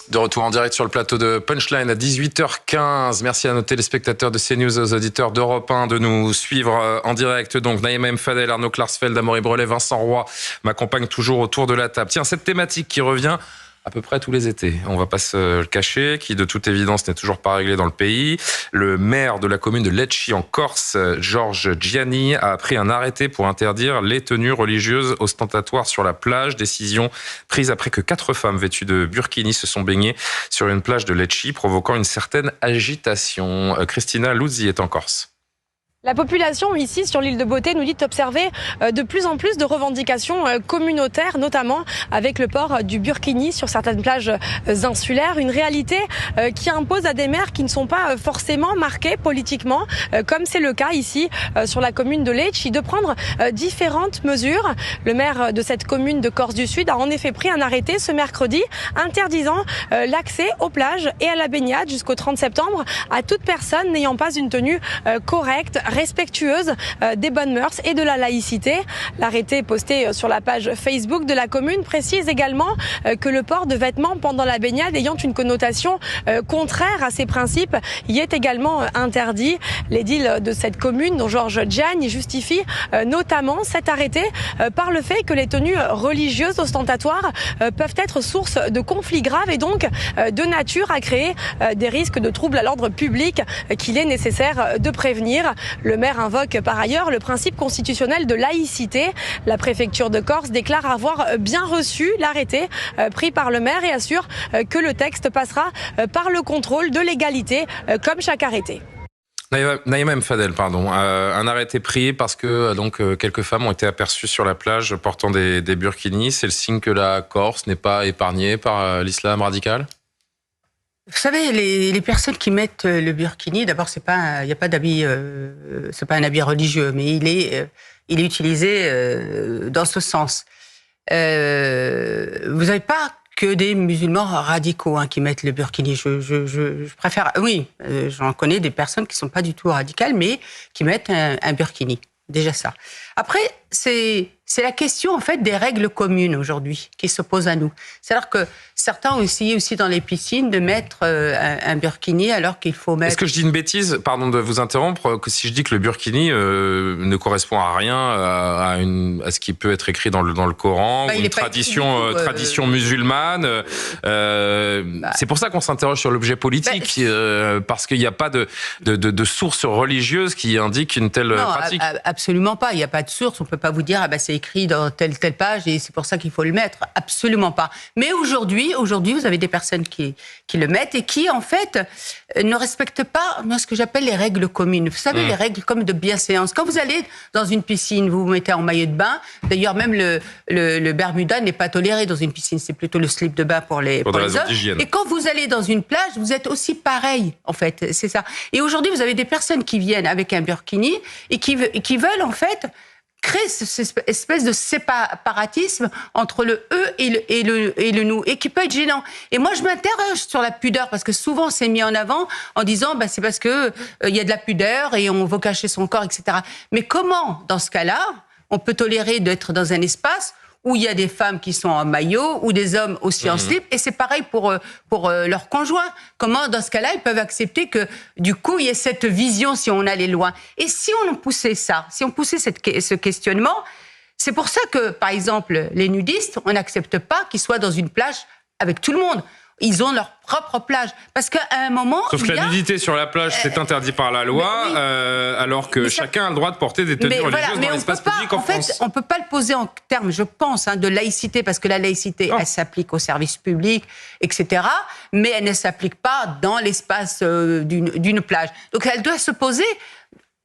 De retour en direct sur le plateau de Punchline à 18h15. Merci à nos téléspectateurs de CNews, aux auditeurs d'Europe 1 de nous suivre en direct. Donc, Naïma M. Fadel, Arnaud Klarsfeld, Amaury Brelet, Vincent Roy m'accompagnent toujours autour de la table. Tiens, cette thématique qui revient à peu près tous les étés. On va pas se le cacher, qui de toute évidence n'est toujours pas réglé dans le pays. Le maire de la commune de Lecce en Corse, Georges Gianni, a pris un arrêté pour interdire les tenues religieuses ostentatoires sur la plage. Décision prise après que 4 femmes vêtues de burkini se sont baignées sur une plage de Lecce, provoquant une certaine agitation. Christina Luzzi est en Corse. La population ici sur l'île de Beauté nous dit observer de plus en plus de revendications communautaires, notamment avec le port du burkini sur certaines plages insulaires. Une réalité qui impose à des maires qui ne sont pas forcément marqués politiquement, comme c'est le cas ici sur la commune de Lecce, de prendre différentes mesures. Le maire de cette commune de Corse du Sud a en effet pris un arrêté ce mercredi interdisant l'accès aux plages et à la baignade jusqu'au 30 septembre à toute personne n'ayant pas une tenue correcte, respectueuse des bonnes mœurs et de la laïcité. L'arrêté posté sur la page Facebook de la commune précise également que le port de vêtements pendant la baignade ayant une connotation contraire à ces principes y est également interdit. L'édile de cette commune, dont Georges Gianni, justifie notamment cet arrêté par le fait que les tenues religieuses ostentatoires peuvent être source de conflits graves et donc de nature à créer des risques de troubles à l'ordre public qu'il est nécessaire de prévenir. Le maire invoque par ailleurs le principe constitutionnel de laïcité. La préfecture de Corse déclare avoir bien reçu l'arrêté pris par le maire et assure que le texte passera par le contrôle de légalité comme chaque arrêté. Naïma M. Fadel, pardon. Un arrêté pris parce que quelques femmes ont été aperçues sur la plage portant des burkinis. C'est le signe que la Corse n'est pas épargnée par l'islam radical ? Vous savez, les personnes qui mettent le burkini, d'abord, il n'y a pas d'habit, c'est pas un habit religieux, mais il est utilisé dans ce sens. Vous n'avez pas que des musulmans radicaux qui mettent le burkini. Je préfère, oui, j'en connais des personnes qui sont pas du tout radicales, mais qui mettent un burkini. Déjà ça. Après, c'est la question en fait des règles communes aujourd'hui qui se posent à nous. C'est-à-dire que certains ont essayé aussi dans les piscines de mettre un burkini alors qu'il faut mettre... Est-ce que je dis une bêtise, pardon de vous interrompre, que si je dis que le burkini ne correspond à rien à ce qui peut être écrit dans le Coran, ou une tradition musulmane, c'est pour ça qu'on s'interroge sur l'objet politique, parce qu'il n'y a pas de source religieuse qui indique une telle pratique. Absolument pas, il n'y a pas de source, on peut pas vous dire c'est écrit dans telle page et c'est pour ça qu'il faut le mettre, absolument pas. Mais aujourd'hui vous avez des personnes qui le mettent et qui en fait ne respectent pas ce que j'appelle les règles communes. Vous savez, les règles comme de bienséance. Quand vous allez dans une piscine, vous vous mettez en maillot de bain, d'ailleurs même le bermuda n'est pas toléré dans une piscine, c'est plutôt le slip de bain pour les hommes. Et quand vous allez dans une plage, vous êtes aussi pareil en fait, c'est ça. Et aujourd'hui vous avez des personnes qui viennent avec un burkini et qui veulent en fait créer cette espèce de séparatisme entre le eux et le nous, et qui peut être gênant. Et moi, je m'interroge sur la pudeur, parce que souvent, c'est mis en avant en disant, c'est parce que il y a de la pudeur et on veut cacher son corps, etc. Mais comment, dans ce cas-là, on peut tolérer d'être dans un espace où il y a des femmes qui sont en maillot, ou des hommes aussi en slip, et c'est pareil pour leurs conjoints. Comment, dans ce cas-là, ils peuvent accepter que, du coup, il y ait cette vision si on allait loin. Et si on poussait ça, si on poussait ce questionnement, c'est pour ça que, par exemple, les nudistes, on n'accepte pas qu'ils soient dans une plage avec tout le monde. Ils ont leur propre plage. Parce qu'à un moment... Sauf que la nudité sur la plage, c'est interdit par la loi, alors que chacun a le droit de porter des tenues religieuses dans l'espace public en France. On ne peut pas le poser en termes, je pense, de laïcité, parce que la laïcité, elle s'applique au service public, etc., mais elle ne s'applique pas dans l'espace d'une plage. Donc elle doit se poser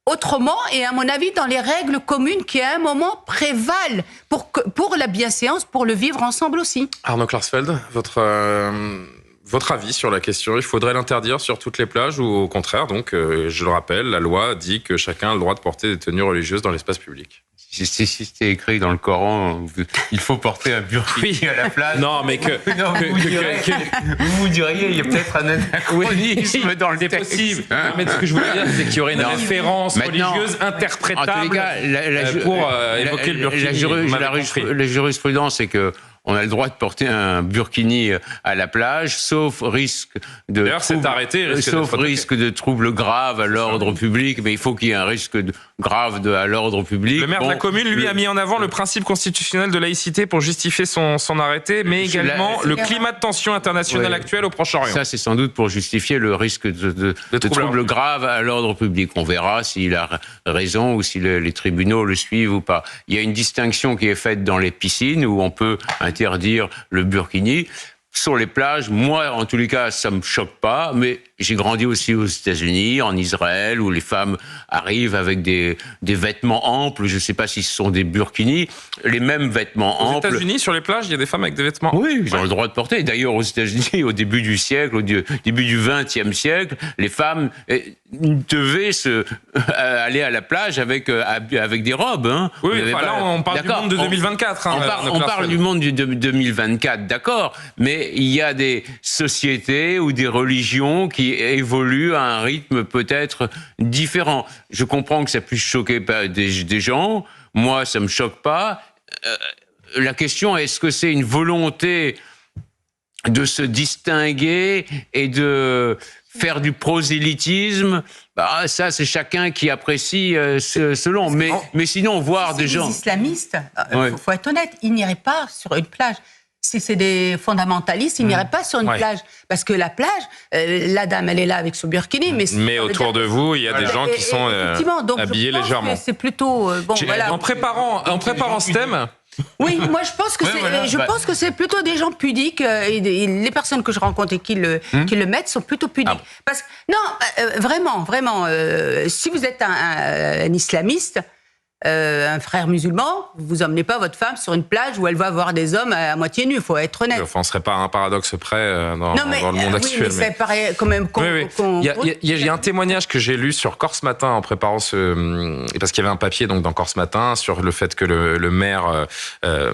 autrement, et à mon avis, dans les règles communes qui, à un moment, prévalent pour la bienséance, pour le vivre ensemble aussi. Arnaud Klarsfeld, votre avis sur la question, il faudrait l'interdire sur toutes les plages ou au contraire, donc, je le rappelle, la loi dit que chacun a le droit de porter des tenues religieuses dans l'espace public. Si c'était écrit dans le Coran, il faut porter un burkini à la plage. Non, mais vous diriez, il y a peut-être un anachronisme dans le texte. Possible. Mais ce que je voulais dire, c'est qu'il y aurait une référence religieuse interprétable pour évoquer le burkini. La jurisprudence, c'est que on a le droit de porter un burkini à la plage, sauf risque de D'ailleurs, c'est arrêté, risque de troubles graves à l'ordre public, mais il faut qu'il y ait un risque grave à l'ordre public. Le maire de la commune, lui, a mis en avant le principe constitutionnel de laïcité pour justifier son arrêté, mais également le climat de tension internationale actuel au Proche-Orient. Ça, c'est sans doute pour justifier le risque de troubles graves à l'ordre public. On verra s'il a raison ou si les tribunaux le suivent ou pas. Il y a une distinction qui est faite dans les piscines où on peut interdire le burkini. Sur les plages, moi, en tous les cas, ça me choque pas, mais j'ai grandi aussi aux États-Unis, en Israël, où les femmes arrivent avec des vêtements amples. Je ne sais pas si ce sont des burkinis, les mêmes vêtements amples. Aux États-Unis, sur les plages, il y a des femmes avec des vêtements. Oui, ils ont le droit de porter. D'ailleurs, aux États-Unis, au début du siècle, au début du XXe siècle, les femmes devaient aller à la plage avec des robes. Hein. Oui, là, on parle du monde de 2024. On parle du monde de 2024, d'accord, mais il y a des sociétés ou des religions qui évoluent à un rythme peut-être différent. Je comprends que ça puisse choquer des gens. Moi, ça me choque pas. La question, est-ce que c'est une volonté de se distinguer et de faire du prosélytisme? Ça, c'est chacun qui apprécie selon. Mais sinon, voir des gens... Les islamistes, faut être honnête, ils n'iraient pas sur une plage. Si c'est des fondamentalistes, ils n'iraient pas sur une plage. Parce que la plage, la dame, elle est là avec son burkini. Mais autour de vous, il y a des gens qui sont habillés légèrement. C'est plutôt... voilà. En préparant ce thème... Oui, moi je pense que pense que c'est plutôt des gens pudiques et les personnes que je rencontre et qui le mettent sont plutôt pudiques. Parce que vraiment, si vous êtes un islamiste, un frère musulman, vous emmenez pas votre femme sur une plage où elle va voir des hommes à moitié nus. Il faut être honnête. Enfin, on serait pas à un paradoxe près dans le monde actuel. Mais ça paraît quand même. Il y a un témoignage que j'ai lu sur Corse Matin en préparant parce qu'il y avait un papier donc dans Corse Matin sur le fait que le maire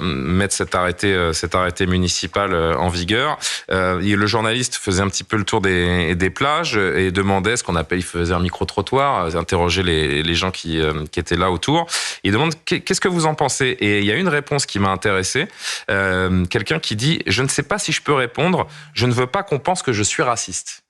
mette cet arrêté municipal en vigueur. Le journaliste faisait un petit peu le tour des plages et demandait ce qu'on appelle, il faisait un micro-trottoir, interroger les gens qui étaient là autour. Il demande qu'est-ce que vous en pensez, et il y a une réponse qui m'a intéressé, quelqu'un qui dit je ne sais pas si je peux répondre, je ne veux pas qu'on pense que je suis raciste.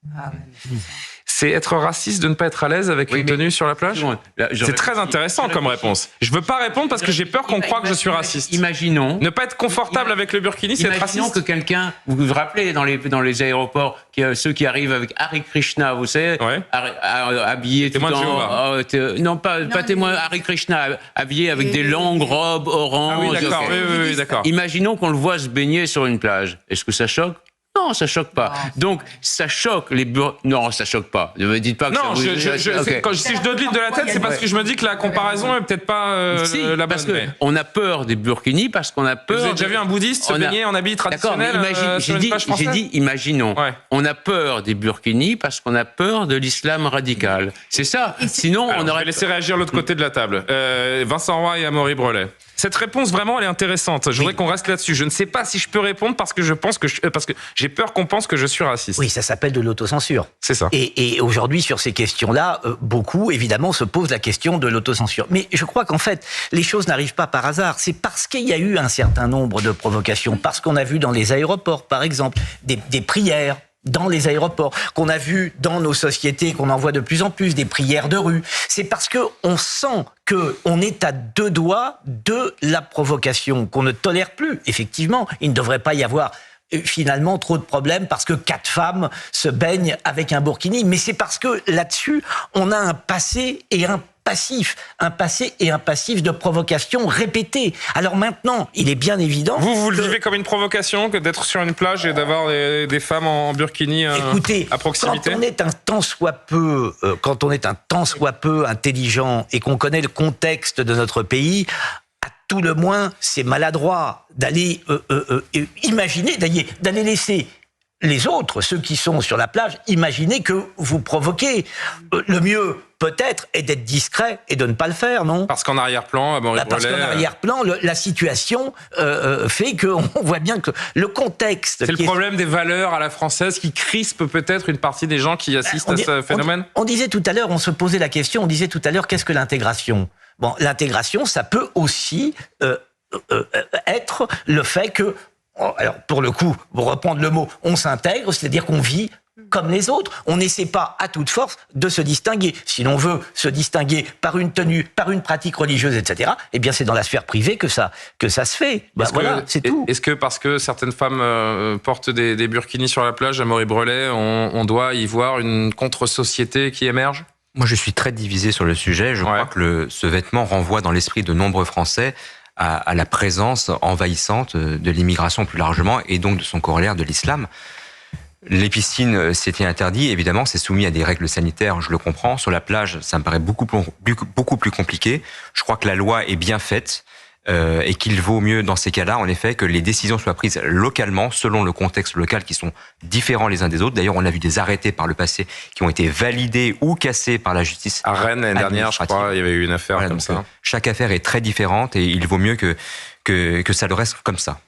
C'est être raciste de ne pas être à l'aise avec une tenue sur la plage? C'est très intéressant comme réponse. Je veux pas répondre parce que j'ai peur qu'on croie que je suis raciste. Imaginons. Ne pas être confortable avec le burkini, c'est être raciste. Imaginons que quelqu'un, vous vous rappelez dans les aéroports, ceux qui arrivent avec Hare Krishna, vous savez, habillés tout en... Non, pas témoin, Hare Krishna, habillés avec des longues robes oranges. Ah oui, d'accord. Oui, d'accord. Imaginons qu'on le voit se baigner sur une plage. Est-ce que ça choque? Non, ça choque pas. Donc, ça choque les Non, ça choque pas. Ne me dites pas que non, ça... si je donne l'île de la tête, c'est parce que je me dis que la comparaison est peut-être pas la bonne. On a peur des burkinis parce qu'on a peur... Vous avez déjà vu un bouddhiste se baigner en habit traditionnel sur une plage française? J'ai dit, imaginons. Ouais. On a peur des burkinis parce qu'on a peur de l'islam radical. C'est ça. Sinon, on aurait... Je vais laisser réagir l'autre côté de la table. Vincent Roy et Amaury Brelet. Cette réponse, vraiment, elle est intéressante. Je voudrais qu'on reste là-dessus. Je ne sais pas si je peux répondre parce que parce que j'ai peur qu'on pense que je suis raciste. Oui, ça s'appelle de l'autocensure. C'est ça. Et aujourd'hui, sur ces questions-là, beaucoup, évidemment, se posent la question de l'autocensure. Mais je crois qu'en fait, les choses n'arrivent pas par hasard. C'est parce qu'il y a eu un certain nombre de provocations, parce qu'on a vu dans les aéroports, par exemple, des prières dans les aéroports, qu'on a vu dans nos sociétés, qu'on en voit de plus en plus, des prières de rue. C'est parce que on sent qu'on est à deux doigts de la provocation, qu'on ne tolère plus. Effectivement, il ne devrait pas y avoir finalement trop de problèmes parce que 4 femmes se baignent avec un burkini. Mais c'est parce que là-dessus, on a un passé et un passif de provocation répétée. Alors maintenant, il est bien évident... Vous le vivez comme une provocation que d'être sur une plage et d'avoir des femmes en burkini à proximité? Quand on est un tant soit peu intelligent et qu'on connaît le contexte de notre pays, à tout le moins, c'est maladroit d'aller imaginer, d'aller laisser les autres, ceux qui sont sur la plage, imaginer que vous provoquez. Le mieux, peut-être, est d'être discret et de ne pas le faire, non? Parce qu'en arrière-plan, parce qu'en arrière-plan, la situation fait qu'on voit bien que le contexte... C'est le problème des valeurs à la française qui crispe peut-être une partie des gens qui assistent à ce phénomène? On disait tout à l'heure, on se posait la question, qu'est-ce que l'intégration? Bon, l'intégration, ça peut aussi être le fait que alors pour le coup, pour reprendre le mot, on s'intègre, c'est-à-dire qu'on vit comme les autres. On n'essaie pas à toute force de se distinguer. Si l'on veut se distinguer par une tenue, par une pratique religieuse, etc., eh bien c'est dans la sphère privée que ça se fait. Voilà, c'est tout. Est-ce que parce que certaines femmes portent des burkinis sur la plage à Mauribrelais, on doit y voir une contre-société qui émerge ? Moi, je suis très divisé sur le sujet. Je crois que ce vêtement renvoie dans l'esprit de nombreux Français à la présence envahissante de l'immigration plus largement et donc de son corollaire de l'islam. Les piscines, c'était interdit. Évidemment, c'est soumis à des règles sanitaires, je le comprends. Sur la plage, ça me paraît beaucoup plus compliqué. Je crois que la loi est bien faite et qu'il vaut mieux, dans ces cas-là, en effet, que les décisions soient prises localement, selon le contexte local, qui sont différents les uns des autres. D'ailleurs, on a vu des arrêtés par le passé qui ont été validés ou cassés par la justice. À Rennes, l'année dernière, je crois, il y avait eu une affaire comme ça. Chaque affaire est très différente et il vaut mieux que ça le reste comme ça.